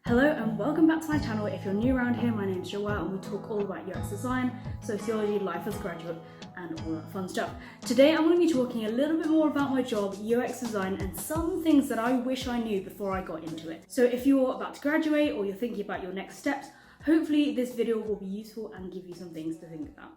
Hello and welcome back to my channel. If you're new around here, my name's Joelle and we talk all about UX design, sociology, life as a graduate and all that fun stuff. Today I'm going to be talking a little bit more about my job, UX design, and some things that I wish I knew before I got into it. So if you're about to graduate or you're thinking about your next steps, hopefully this video will be useful and give you some things to think about.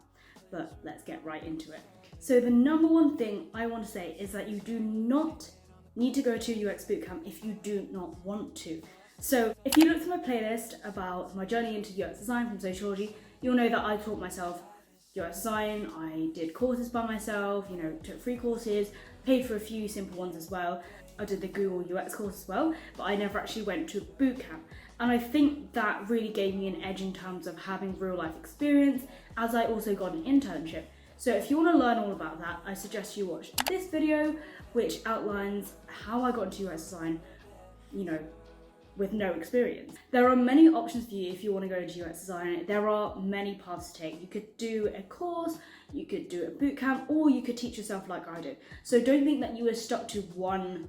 But let's get right into it. So the number one thing I want to say is that you do not need to go to UX Bootcamp if you do not want to. So if you look at my playlist about my journey into UX design from sociology, you'll know that I taught myself UX design. I did courses by myself, took free courses, paid for a few simple ones as well. I did the Google UX course as well, but I never actually went to a bootcamp. And I think that really gave me an edge in terms of having real life experience, as I also got an internship. So if you want to learn all about that, I suggest you watch this video, which outlines how I got into UX design, with no experience. There are many options for you if you want to go into UX design. There are many paths to take. You could do a course, you could do a bootcamp, or you could teach yourself like I did. So don't think that you are stuck to one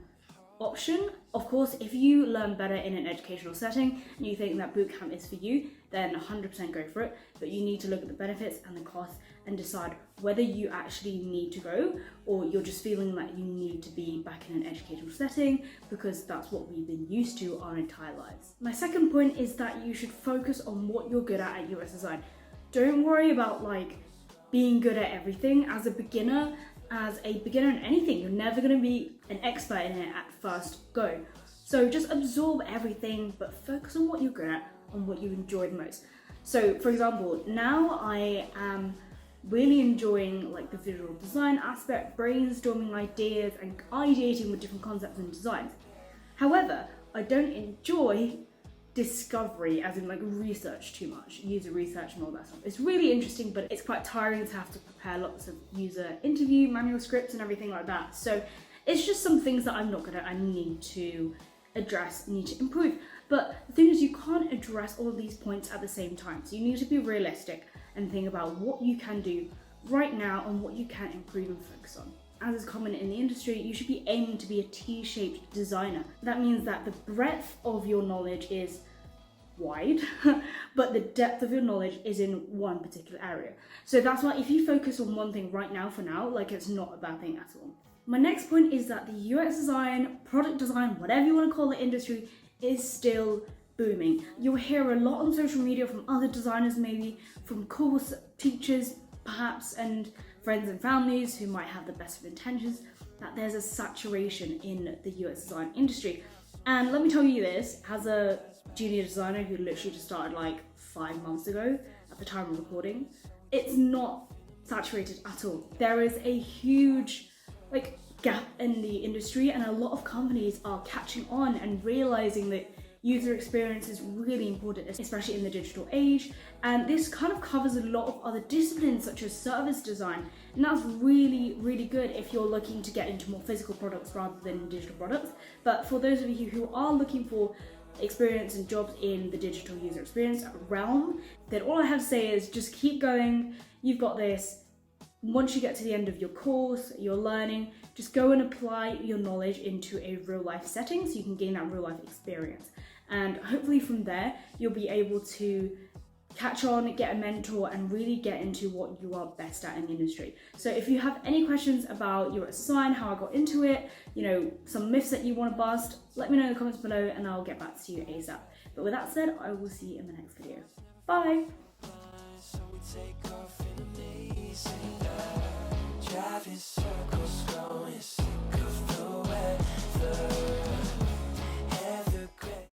option. Of course, if you learn better in an educational setting and you think that bootcamp is for you, then 100% go for it. But you need to look at the benefits and the costs and decide whether you actually need to go or you're just feeling that you need to be back in an educational setting because that's what we've been used to our entire lives. My second point is that you should focus on what you're good at UX design. Don't worry about being good at everything. As a beginner in anything, you're never going to be an expert in it at first go. So just absorb everything, but focus on what you're good at and what you enjoy the most. So for example, now I am really enjoying the visual design aspect, brainstorming ideas and ideating with different concepts and designs. However, I don't enjoy discovery, as in research too much, user research and all that stuff. It's really interesting, but it's quite tiring to have to prepare lots of user interview manual scripts and everything like that. So it's just some things that I'm not good at. I need to address, need to improve. But the thing is, you can't address all of these points at the same time. So you need to be realistic and think about what you can do right now and what you can improve and focus on. As is common in the industry, you should be aiming to be a T-shaped designer. That means that the breadth of your knowledge is wide, but the depth of your knowledge is in one particular area. So that's why if you focus on one thing right now for now, it's not a bad thing at all. My next point is that the UX design, product design, whatever you want to call it, industry is still booming. You'll hear a lot on social media from other designers, maybe from course teachers, perhaps, and friends and families who might have the best of intentions, that there's a saturation in the UX design industry. And let me tell you this, as a junior designer who literally just started 5 months ago at the time of recording, it's not saturated at all. There is a huge gap in the industry, and a lot of companies are catching on and realizing that user experience is really important, especially in the digital age. And this kind of covers a lot of other disciplines such as service design. And that's really, really good if you're looking to get into more physical products rather than digital products. But for those of you who are looking for experience and jobs in the digital user experience realm, then all I have to say is just keep going. You've got this. Once you get to the end of your course, your learning, just go and apply your knowledge into a real life setting so you can gain that real life experience. And hopefully from there, you'll be able to catch on, get a mentor, and really get into what you are best at in the industry. So if you have any questions about UX design, how I got into it, some myths that you want to bust, let me know in the comments below and I'll get back to you ASAP. But with that said, I will see you in the next video. Bye!